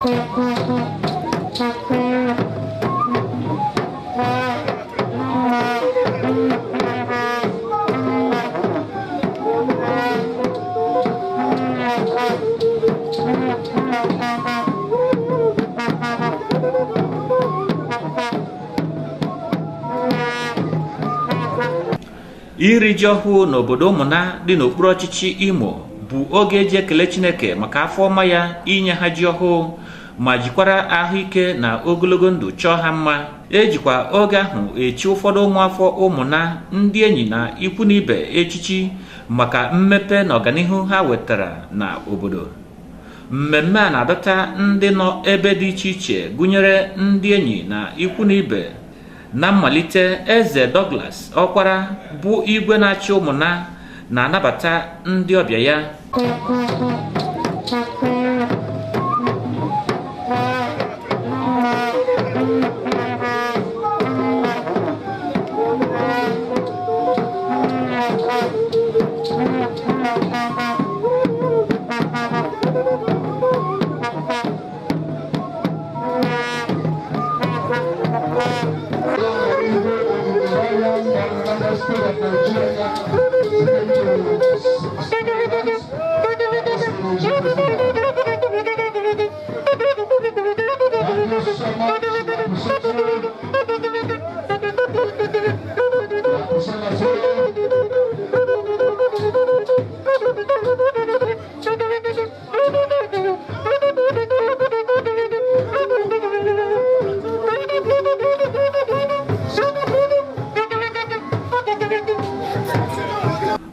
Iri ji ọhụụ n'obodo Ụmụna dị n'okpuru ọchịchị Imo bụ oge eji ekele Chineke maka afọ ọma ya inye ha ji ọhụụ ma jikwara ahụike na ogologo ndụ chọọ ha mma. Ejikwa oge ahụ echi ụfọdụ ụmụafọ Ụmụna ndị enyi na ikwu na ibe echichi maka mmepe na ọganihu ha wetara na obodo. Mmemme a na-adọta ndị nọ ebe dị iche iche gụnyere ndị enyi na ikwu na ibe. Na mmalite, Eze Douglas Ọkwara bụ igwe na-achị Ụmụna na-anabata ndị ọbịa ya.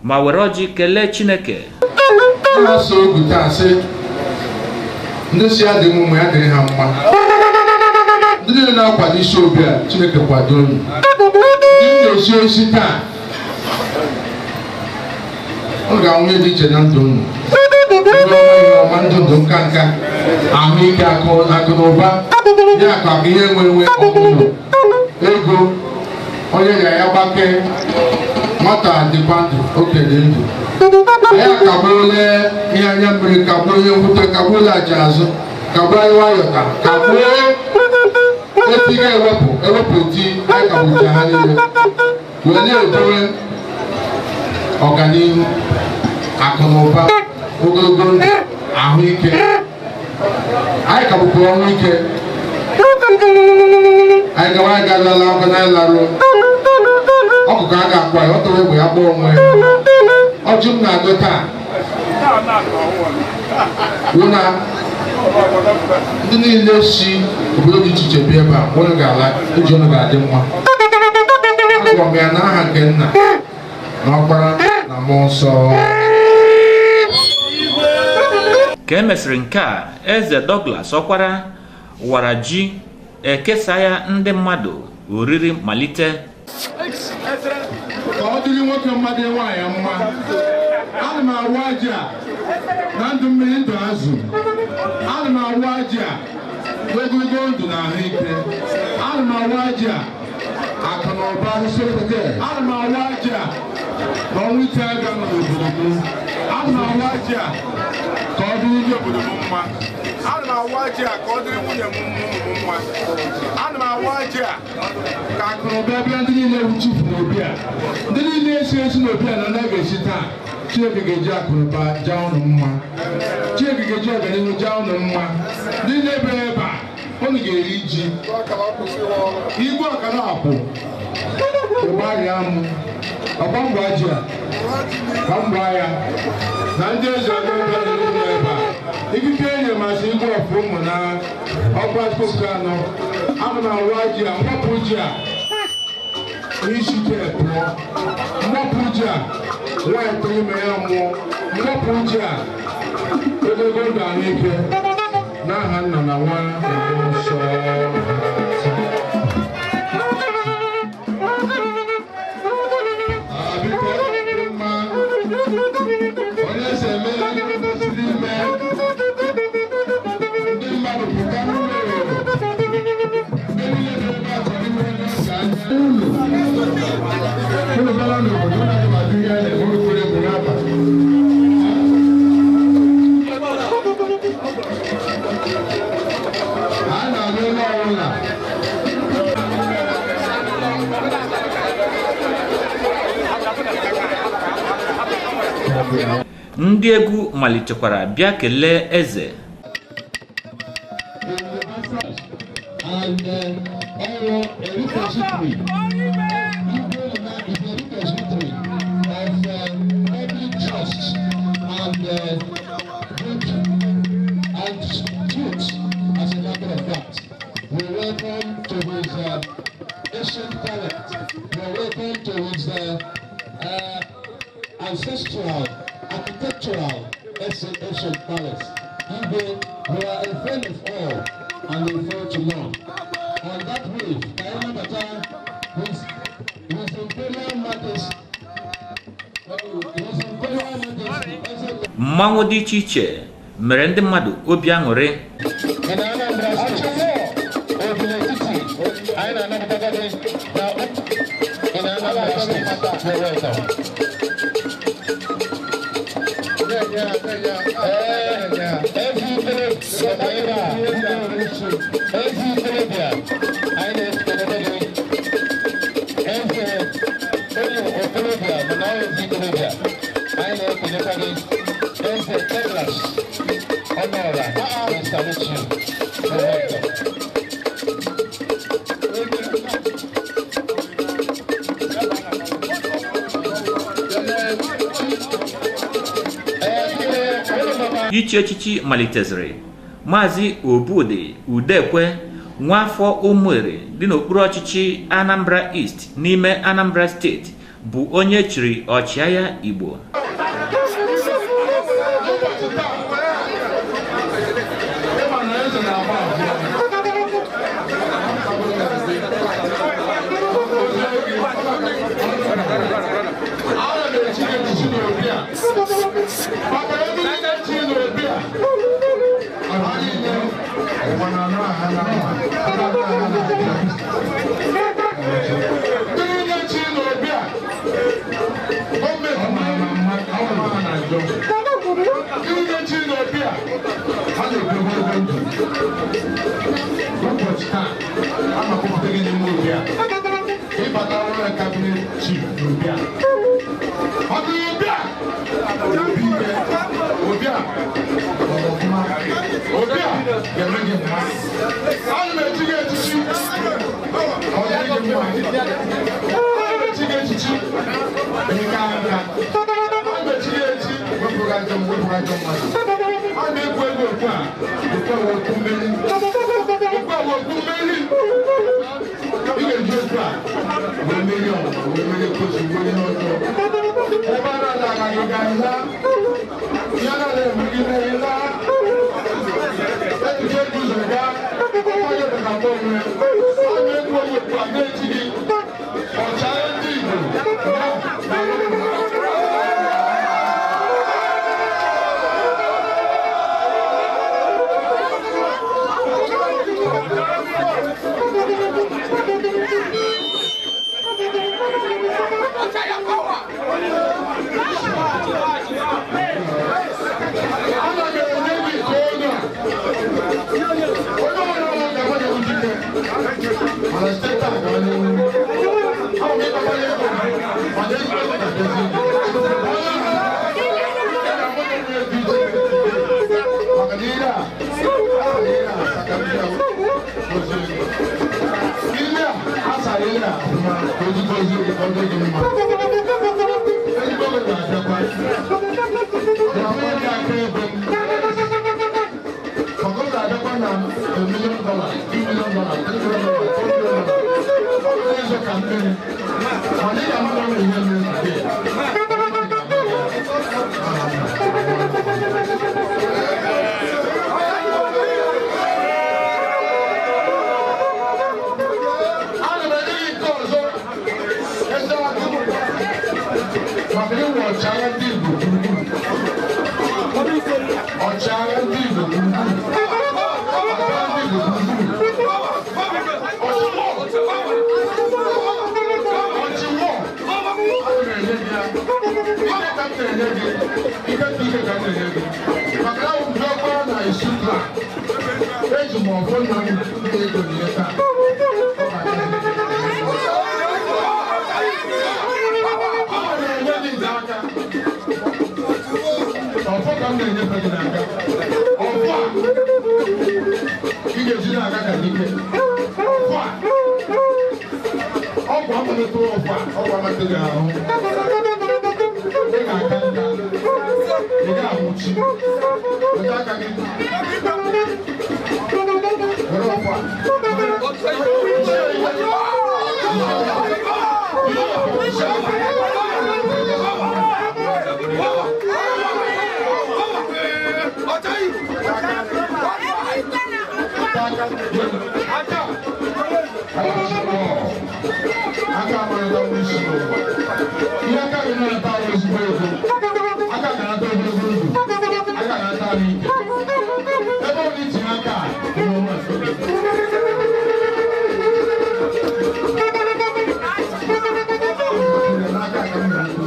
Ma were ọjị kelee Chineke. Na-asọ ogu taa sị ndị si adị mma ya dịrị ha mma. Ndị niile na-akwado isi obi a Chineke kwado unu. Ndị na-esi osi taa ọ ga-anwụ dị iche na ndụ unu. Ndị ọma ndụ nka nka ahụike akụ na ụba ya akụ ihe nwe ọmụmụ ego onye ya gbake nwata dịkwa ndụ okenye ndụ. Anyị akagbuole ihe anya mmiri, kagbuo ihe mwute, kagbuole aja azụ, kagbuo anyị nwayọta, kagbuo etighị ewepụ di anyị kagbucha ha niile wee na-edowe ọganihu akụ na ụba ogologo ndụ ahụike. Anyị kagbukwa ọnwụ ike. Anyị gawa anyị galala ọgụ na anyị laruo ọkụkọ a ga-akwa ya, ọ tọrọ egbe ya gbaa onwe ọjụ m na-agụ taa wụ na ndị niile si obodo dị iche iche bịa ebe a onye ga-ala iji ọnụ ga-adị mma. Agwọ m ya n'aha nke Nna na Ọkpara na Mmụọ Nsọ. Ka e mesịrị nke a, Eze Douglas Ọkwara wara ji ekesa ya ndị mmadụ oriri malite. Ka ọ dịrị nwoke mmadụ nwaanyị mma. Ana m awụ aja na ndụ mmiri ndụ azụ. Ana m awụ aja n'ogologo ndụ na ahụike. Ana m awụ aja akụ na ụba. Ana m awụ aja na ọnwụ ite aga n'obodo m. Ana m awụ aja ka ọ dịrị ndị obodo m mma. Ana m awụ aja ka ọ dịrị nwunye m mma. Ana m awụ aja ka akụ na ụba bịa ndị niile wuchifu n'obi a. Ndị niile esi n'obi a na na-esi taa. Chineke ga-eji akụ na ụba jaa ụnụ mma. Chineke ga-eji ọganihu jaa ụnụ mma. Ndị na-ebe ebe a ụnụ ga-eri ji. Igwe ọkara akwụ ịgbarịa mụ ọgba mbọ ji a ka mbọ ya na ndị eze ọdịnala dị ebe a. Ikike enye masị igwe ọfụ ụmụ na ọkwa spoku anọ. Ana m awụ ji a mwapụ ji a isi ike pụọ. Mwapụ ji a nwaanyị tụrụ ime ya mmụọ. Mwapụ ji a ogologo ndụ ahụike n'aha Nna na Nwa na Mmụọ Nsọ. Onye eze emere ndị siri ime ndị mmadụ pụta n'ụlọ ndị niile na-ebe achọrọ ime onye ọcha anya unu bala n'obodo na-adịmadụ ihe a na-eme okporo egwu n'abalị. ndị egwu malitekwara bịa kelee eze. Ancestral, architectural ancient palace. We are a friend of all and a friend to none. On that wave, Diana Bata, his imperial majesty, mmanwụ dị iche iche mere ndị mmadụ obi aṅụrị. Ichi echichi maliteziri. Maazị Udekwu nwafọ Ụmụeri dị n'okpuru ọchịchị Anambra East n'ime Anambra Steeti bụ onye chiri ọchịagha Igbo. na-aga ka dike ọgwụ amalite ọgwụ ọgwụ amatịghị ahụ ị ga-aka nka ị ga-anwụchi weta aka gị were ọgwụ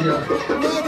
Yeah.